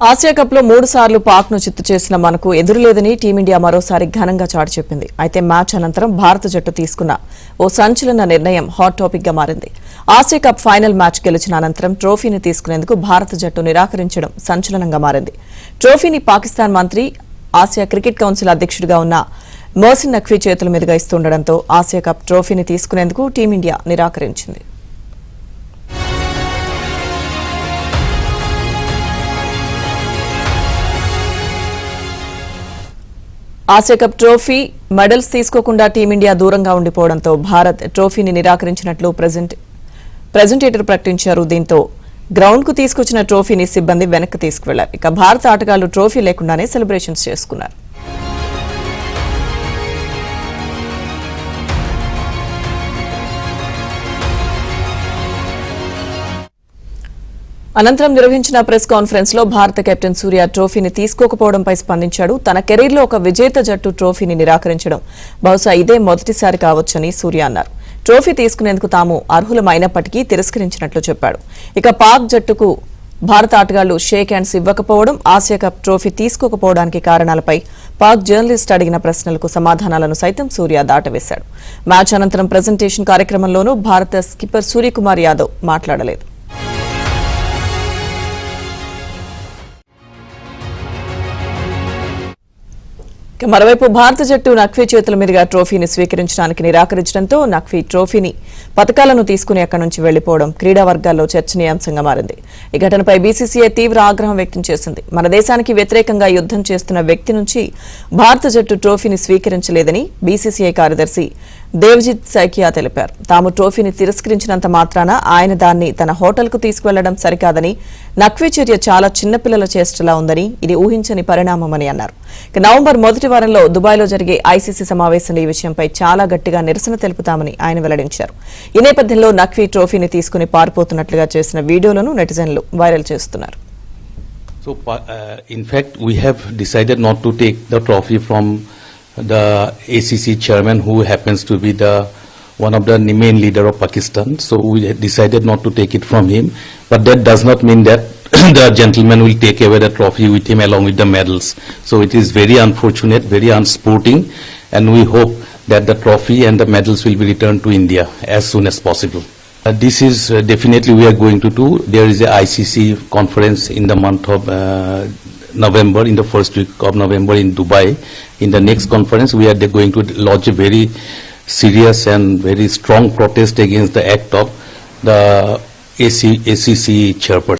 Asia cup లో 3 సార్లు పాక్ ను చిత్తు చేసిన మనకు ఎదురులేదని టీమిండియా మరోసారి ఘనంగా చాటి చెప్పింది. అయితే మ్యాచ్ అనంతరం భారత జట్టు తీసుకున్న ఓ సంచలన నిర్ణయం హాట్ టాపిక్ గా మారింది. ఆసియా కప్ ఫైనల్ మ్యాచ్ గెలిచిన అనంతరం ట్రోఫీని తీసుకునేందుకు భారత జట్టు నిరాకరించడం సంచలనంగా మారింది. ట్రోఫీని పాకిస్తాన్ మంత్రి, ఆసియా క్రికెట్ కౌన్సిల్ అధ్యక్షుడిగా ఉన్న మోసిన్ నఖ్వీ చేతుల మీదుగా ఇస్తుండటంతో ఆసియా కప్ ట్రోఫీని తీసుకునేందుకు టీమిండియా నిరాకరించింది. ఆసియా కప్ ట్రోఫీ మెడల్స్ తీసుకోకుండా టీమిండియా దూరంగా ఉండిపోవడంతో భారత్ ట్రోఫీని నిరాకరించినట్లు ప్రెజెంటేటర్ ప్రకటించారు. దీంతో గ్రౌండ్ కు తీసుకొచ్చిన ట్రోఫీని సిబ్బంది వెనక్కి తీసుకువెళ్లారు. ఇక భారత ఆటగాళ్లు ట్రోఫీ లేకుండానే సెలబ్రేషన్స్ చేసుకున్నారు. అనంతరం నిర్వహించిన ప్రెస్ కాన్ఫరెన్స్ లో భారత కెప్టెన్ సూర్య ట్రోఫీని తీసుకోకపోవడంపై స్పందించాడు. తన కెరీర్లో ఒక విజేత జట్టు ట్రోఫీని నిరాకరించడం బహుశా ఇదే మొదటిసారి కావచ్చని సూర్య అన్నారు. ట్రోఫీ తీసుకునేందుకు తాము అర్హులమైనప్పటికీ తిరస్కరించినట్లు చెప్పాడు. ఇక పాక్ జట్టుకు భారత ఆటగాళ్లు షేక్ హ్యాండ్స్ ఇవ్వకపోవడం, ఆసియా కప్ ట్రోఫీ తీసుకోకపోవడానికి కారణాలపై పాక్ జర్నలిస్ట్ అడిగిన ప్రశ్నలకు సమాధానాలను సైతం సూర్య దాటవేశాడు. మ్యాచ్ అనంతరం ప్రెజెంటేషన్ కార్యక్రమంలోనూ భారత స్కిప్పర్ సూర్యకుమార్ యాదవ్ మాట్లాడలేదు. మరోవైపు భారత జట్టు నఖ్వీ చేతుల మీదుగా ట్రోఫీని స్వీకరించడానికి నిరాకరించడంతో నఖ్వీ ట్రోఫీని, పతకాలను తీసుకుని అక్కడి నుంచి వెళ్లిపోవడం క్రీడా వర్గాల్లో చర్చనీయాంశంగా మారింది. ఈ ఘటనపై బీసీసీఐ తీవ్ర ఆగ్రహం వ్యక్తం చేసింది. మన దేశానికి వ్యతిరేకంగా యుద్దం చేస్తున్న వ్యక్తి నుంచి భారత జట్టు ట్రోఫీని స్వీకరించలేదని బీసీసీఐ కార్యదర్శి దేవ్జిత్ సైకియా తెలిపారు. తాము ట్రోఫీని తిరస్కరించినంత మాత్రాన ఆయన దాన్ని తన హోటల్కు తీసుకువెళ్లడం సరికాదని, నఖ్వీ చర్య చాలా చిన్నపిల్లల చేష్టలా ఉందని, ఇది ఊహించని పరిణామమని అన్నారు. నవంబర్ మొదటి వారంలో దుబాయ్లో జరిగే ఐసీసీ సమావేశంలో ఈ విషయంపై చాలా గట్టిగా నిరసన తెలుపుతామని ఆయన వెల్లడించారు. ఈ నేపథ్యంలో నఖ్వీ ట్రోఫీని తీసుకుని పారిపోతున్నట్లుగా చేసిన వీడియోలను నెటిజన్లు వైరల్ చేస్తున్నారు. So, in fact, we have decided not to take the trophy from the ACC chairman, who happens to be one of the main leader of Pakistan. So we decided not to take it from him. But that does not mean that the gentleman will take away the trophy with him along with the medals. So it is very unfortunate, very unsporting, and we hope that the trophy and the medals will be returned to India as soon as possible. This is definitely we are going to do. There is a ICC conference in the month of November, in the first week of November in Dubai. In the next conference, we are going to lodge a very serious and very strong protest against the act of the ACC chairperson.